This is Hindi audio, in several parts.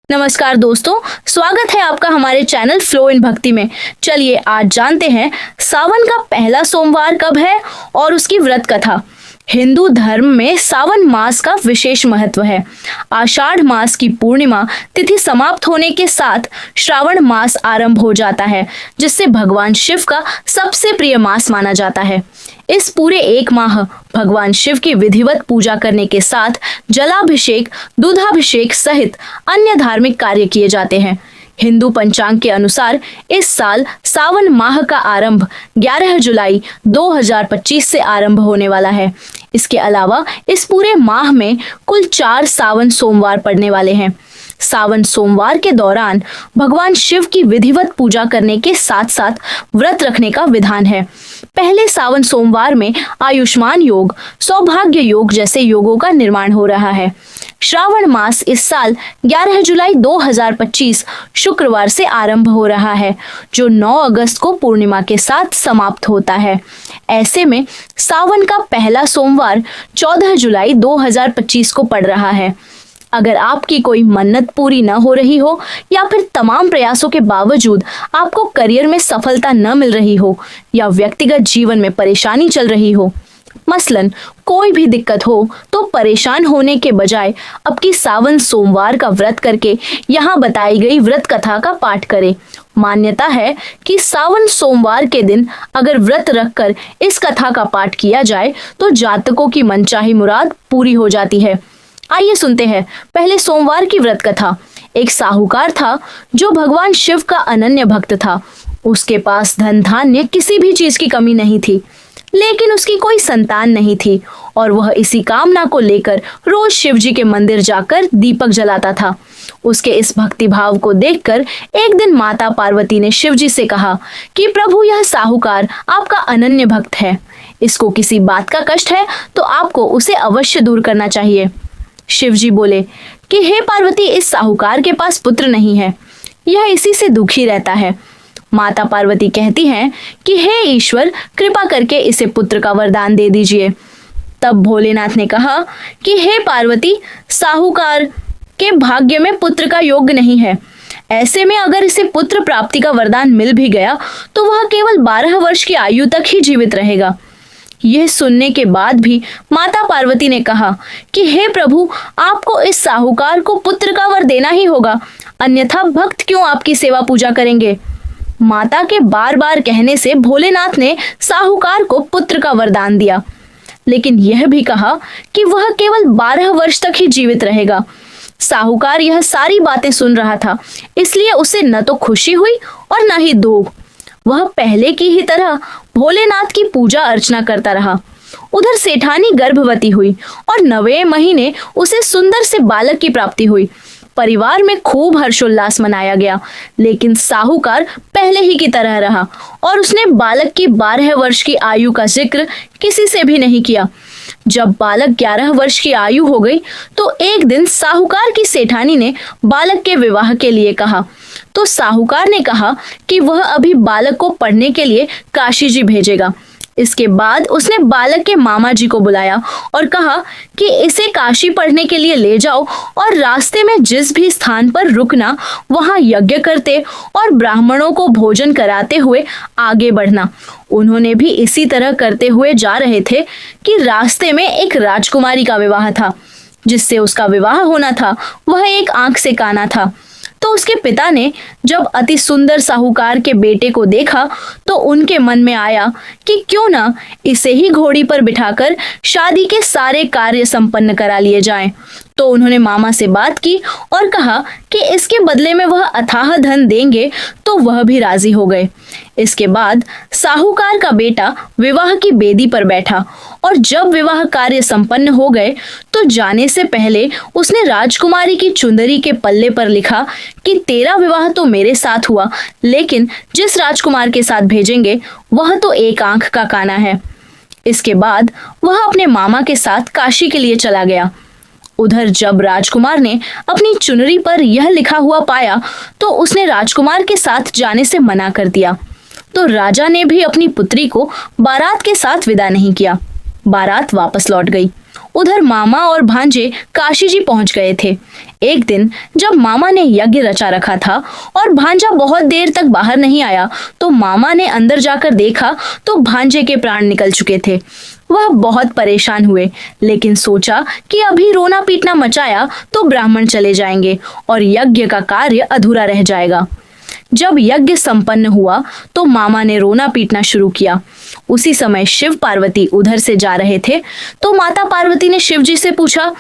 नमस्कार दोस्तों, स्वागत है आपका हमारे चैनल फ्लो इन भक्ति में। चलिए आज जानते हैं सावन का पहला सोमवार कब है और उसकी व्रत कथा। हिंदू धर्म में सावन मास का विशेष महत्व है। आषाढ़ मास की पूर्णिमा तिथि समाप्त होने के साथ श्रावण मास आरंभ हो जाता है, जिससे भगवान शिव का सबसे प्रिय मास माना जाता है। इस पूरे एक माह भगवान शिव की विधिवत पूजा करने के साथ जलाभिषेक, दूधाभिषेक सहित अन्य धार्मिक कार्य किए जाते हैं। हिंदू पंचांग के अनुसार इस साल सावन माह का आरंभ 11 जुलाई 2025 से आरंभ होने वाला है। इसके अलावा इस पूरे माह में कुल 4 सावन सोमवार पड़ने वाले हैं। सावन सोमवार के दौरान भगवान शिव की विधिवत पूजा करने के साथ साथ व्रत रखने का विधान है। पहले सावन सोमवार में आयुष्मान योग, सौभाग्य योग जैसे योगों का निर्माण हो रहा है। श्रावण मास इस साल 11 जुलाई 2025 शुक्रवार से आरंभ हो रहा है, जो 9 अगस्त को पूर्णिमा के साथ समाप्त होता है। ऐसे में सावन का पहला सोमवार 14 जुलाई 2025 को पड़ रहा है। अगर आपकी कोई मन्नत पूरी न हो रही हो या फिर तमाम प्रयासों के बावजूद आपको करियर में सफलता न मिल रही हो या व्यक्तिगत जीवन में परेशानी चल रही हो, मसलन कोई भी दिक्कत हो, तो परेशान होने के बजाय अब की सावन सोमवार का व्रत करके यहाँ बताई गई व्रत कथा का पाठ करें। मान्यता है कि सावन सोमवार के दिन अगर व्रत रखकर इस कथा का पाठ किया जाए तो जातकों की मनचाही मुराद पूरी हो जाती है। आइए सुनते हैं पहले सोमवार की व्रत कथा। एक साहूकार था जो भगवान शिव का अनन्य भक्त था। उसके पास धन धान्य किसी भी चीज की कमी नहीं थी, लेकिन उसकी कोई संतान नहीं थी और वह इसी कामना को लेकर रोज शिव जी के मंदिर जाकर दीपक जलाता था। उसके इस भक्ति भाव को देखकर एक दिन माता पार्वती ने शिव जी से कहा कि प्रभु, यह साहूकार आपका अनन्य भक्त है। इसको किसी बात का कष्ट है तो आपको उसे अवश्य दूर करना चाहिए। शिव जी बोले कि हे पार्वती, इस साहूकार के पास पुत्र नहीं है, यह इसी से दुखी रहता है। माता पार्वती कहती हैं कि हे ईश्वर, कृपा करके इसे पुत्र का वरदान दे दीजिए। तब भोलेनाथ ने कहा कि हे पार्वती, साहूकार के भाग्य में पुत्र का योग नहीं है। ऐसे में अगर इसे पुत्र प्राप्ति का वरदान मिल भी गया तो वह केवल 12 वर्ष की आयु तक ही जीवित रहेगा। यह सुनने के बाद भी माता पार्वती ने कहा कि हे प्रभु, आपको इस साहूकार को पुत्र का वर देना ही होगा, अन्यथा भक्त क्यों आपकी सेवा पूजा करेंगे। माता के बार बार कहने से भोलेनाथ ने साहूकार को पुत्र का वरदान दिया, लेकिन यह भी कहा कि वह केवल 12 वर्ष तक ही जीवित रहेगा। साहूकार यह सारी बातें सुन रहा था, इसलिए उसे न तो खुशी हुई और न ही दुख। वह पहले की ही तरह भोलेनाथ की पूजा अर्चना करता रहा। उधर सेठानी गर्भवती हुई और 9वें महीने उसे सुंदर से बालक की प्राप्ति हुई। परिवार में खूब हर्षोल्लास मनाया गया, लेकिन साहूकार पहले ही की तरह रहा और उसने बालक की 12 वर्ष की आयु का जिक्र किसी से भी नहीं किया। जब बालक 11 वर्ष की आयु हो गई तो एक दिन साहूकार की सेठानी ने बालक के विवाह के लिए कहा, तो साहूकार ने कहा कि वह अभी बालक को पढ़ने के लिए काशी जी भेजेगा। इसके बाद उसने बालक के मामा जी को बुलाया और कहा कि इसे काशी पढ़ने के लिए ले जाओ और रास्ते में जिस भी स्थान पर रुकना वहां यज्ञ करते और ब्राह्मणों को भोजन कराते हुए आगे बढ़ना। उन्होंने भी इसी तरह करते हुए जा रहे थे कि रास्ते में एक राजकुमारी का विवाह था। जिससे उसका विवाह होना था वह एक आंख से काना था। तो उसके पिता ने जब अति सुंदर साहूकार के बेटे को देखा तो उनके मन में आया कि क्यों ना इसे ही घोड़ी पर बिठाकर शादी के सारे कार्य संपन्न करा लिए जाएं। तो उन्होंने मामा से बात की और कहा कि इसके बदले में वह अथाह धन देंगे, तो वह भी राजी हो गए। इसके बाद साहूकार का बेटा विवाह की बेदी पर बैठा और जब विवाह कार्य संपन्न हो गए तो जाने से पहले उसने राजकुमारी की चुंदरी के पल्ले पर लिखा कि तेरा विवाह तो मेरे साथ हुआ, लेकिन जिस राजकुमार के साथ भेजेंगे वह तो एक आंख का काना है। इसके बाद वह अपने मामा के साथ काशी के लिए चला गया। उधर जब राजकुमार ने अपनी चुनरी पर यह लिखा हुआ पाया तो उसने राजकुमार के साथ जाने से मना कर दिया। तो राजा ने भी अपनी पुत्री को बारात के साथ विदा नहीं किया। बारात वापस लौट गई। उधर मामा और भांजे काशी जी पहुंच गए थे। एक दिन जब मामा ने यज्ञ रचा रखा था और भांजा बहुत देर तक बाहर नहीं आया, तो मामा ने अंदर जाकर देखा तो भांजे के प्राण निकल चुके थे। वह बहुत परेशान हुए, लेकिन सोचा कि अभी रोना पीटना मचाया तो ब्राह्मण चले जाएंगे और यज्ञ का कार्य अधूरा रह जाएगा। जब यज्ञ संपन्न हुआ तो मामा ने रोना पीटना शुरू किया। उसी समय शिव पार्वती उधर से जा रहे थे, तो माता पार्वती ने शिव जी से पूछा,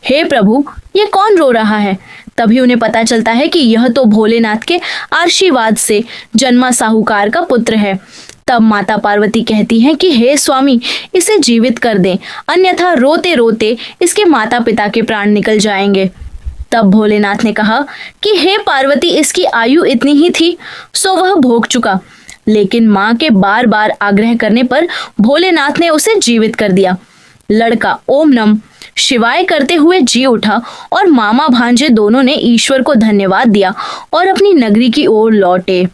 हे प्रभु, ये कौन रो रहा है? तभी उन्हें पता चलता है कि यह तो भोलेनाथ के आशीर्वाद से जन्मा साहूकार का पुत्र है। तब माता पार्वती कहती हैं कि हे स्वामी, इसे जीवित कर दें, अन्यथा रोते रोते इसके माता पिता के प्राण निकल जाएंगे। तब भोलेनाथ ने कहा कि हे पार्वती, इसकी आयु इतनी ही थी, सो वह भोग चुका। लेकिन माँ के बार बार आग्रह करने पर भोलेनाथ ने उसे जीवित कर दिया। लड़का ओम नमः शिवाय करते हुए जी उठा और मामा भांजे दोनों ने ईश्वर को धन्यवाद दिया और अपनी नगरी की ओर लौटे।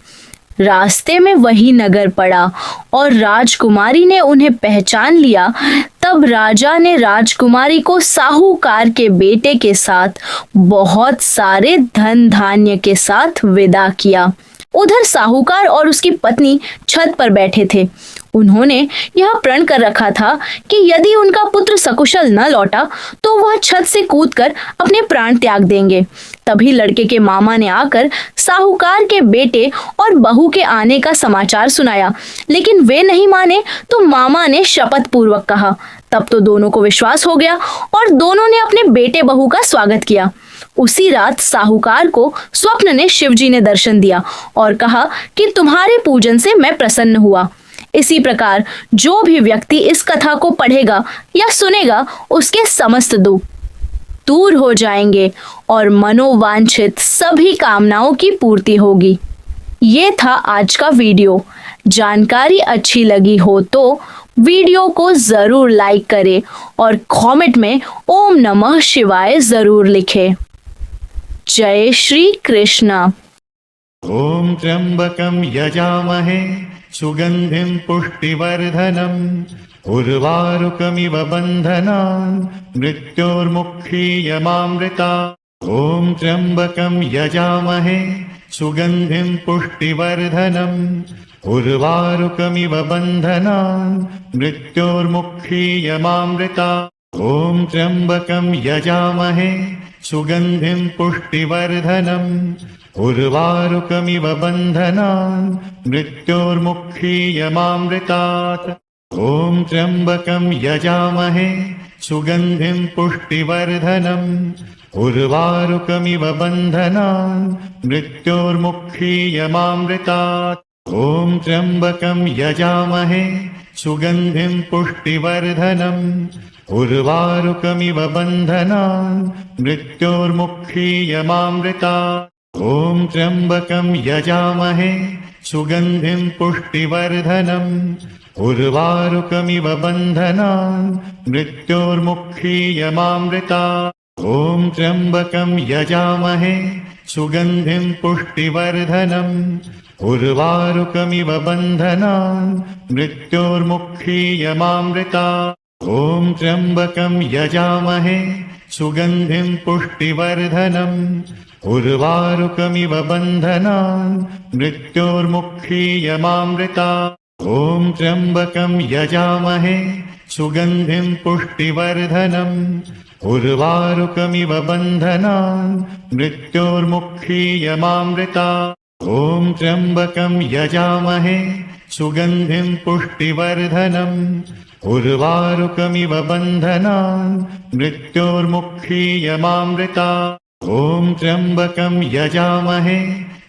रास्ते में वही नगर पड़ा और राजकुमारी ने उन्हें पहचान लिया। तब राजा ने राजकुमारी को साहूकार के बेटे के साथ बहुत सारे धन धान्य के साथ विदा किया। उधर साहूकार और उसकी पत्नी छत पर बैठे थे। उन्होंने यह प्रण कर रखा था कि यदि उनका पुत्र सकुशल न लौटा तो वह छत से कूदकर अपने प्राण त्याग देंगे। तभी लड़के के मामा ने आकर साहूकार के बेटे और बहू के आने का समाचार सुनाया, लेकिन वे नहीं माने तो मामा ने शपथ पूर्वक कहा। तब तो दोनों को विश्वास हो गया और दोनों ने अपने बेटे बहू का स्वागत किया। उसी रात साहूकार को स्वप्न में शिवजी ने दर्शन दिया और कहा कि तुम्हारे पूजन से मैं प्रसन्न हुआ। इसी प्रकार जो भी व्यक्ति इस कथा को पढ़ेगा या सुनेगा, उसके समस्त दुख दूर हो जाएंगे और मनोवांछित सभी कामनाओं की पूर्ति होगी। ये था आज का वीडियो। जानकारी अच्छी लगी हो तो वीडियो को जरूर लाइक करें और कमेंट में ओम नमः शिवाय जरूर लिखें। जय श्री कृष्ण। ओम त्र्यंबकं यजामहे सुगंधिं पुष्टिवर्धनम् उर्वारुकमिव बन्धनान् मृत्योर्मुक्षीयमामृतात्। ओम त्र्यंबकं यजामहे सुगंधिं पुष्टिवर्धनम् उर्वारुकमिव बन्धनान् मृत्योर्मुक्षीयमामृतात्। ओम त्र्यंबकं यजामहे सुगंधिं पुष्टिवर्धनम् उर्वारुकमिव बन्धनान् मृत्योर्मुक्षीयमामृतात्। ओम त्र्यंबकं यजामहे सुगंधिं पुष्टिवर्धनम् उर्वारुकमिव बन्धनान् मृत्योर्मुक्षीयमामृतात्। ओम त्र्यंबकं यजामहे सुगंधिं पुष्टिवर्धनम् उर्वारुकमिव बन्धनान् मृत्योर्मुक्षीयमामृतात्। ओम त्र्यंबकं यजामहे सुगंधिं पुष्टिवर्धनम् उर्वारुकमिव बन्धनान् मृत्योर्मुक्षीयमामृतात्। ओम त्र्यंबकं यजामहे सुगंधिं पुष्टिवर्धनम् उर्वारुकमिव बन्धनान् मृत्योर्मुक्षीयमामृतात्। ओम त्र्यंबकं यजामहे सुगंधिं पुष्टिवर्धनम् उर्वारुकमिव बन्धनान् मृत्योर्मुक्षीयमामृतात्। ओम त्र्यंबकं यजामहे सुगंधिं पुष्टिवर्धनम् उर्वारुकमिव बन्धनान् मृत्योर्मुक्षीयमामृतात्। ओम त्र्यंबकं यजामहे सुगंधिं पुष्टिवर्धनम् उर्वारुकमिव बन्धनान् मृत्योर्मुक्षीयमामृतात्। ओम त्र्यंबकं यजामहे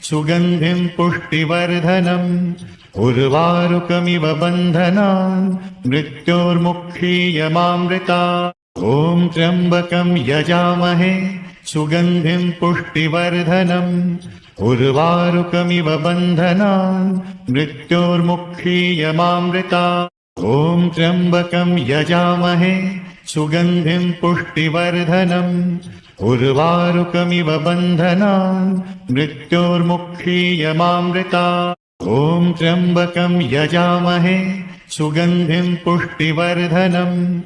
सुगंधिं पुष्टिवर्धनम् उर्वारुकमिव बन्धनान् मृत्योर्मुक्षीयमामृतात्। ओम त्र्यंबकं यजामहे सुगंधिं पुष्टिवर्धनम् उर्वारुकमिव बन्धनान् मृत्योर्मुक्षीयमामृतात्। ओम त्र्यंबकं यजामहे सुगंधिं पुष्टिवर्धनम् उर्वारुकमिव बन्धनान् मृत्योर्मुक्षीयमामृतात्। ओम त्र्यंबकं यजामहे सुगंधिं पुष्टिवर्धनम्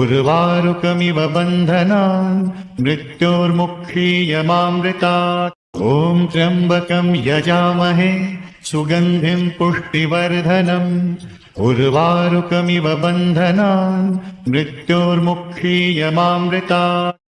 उर्वारुकमिव बन्धनान् मृत्योर्मुक्षीयमामृतात् ॐ त्र्यम्बकं यजामहे सुगन्धिं पुष्टिवर्धनम् उर्वारुकमिव बन्धनान् मृत्योर्मुक्षीयमामृतात्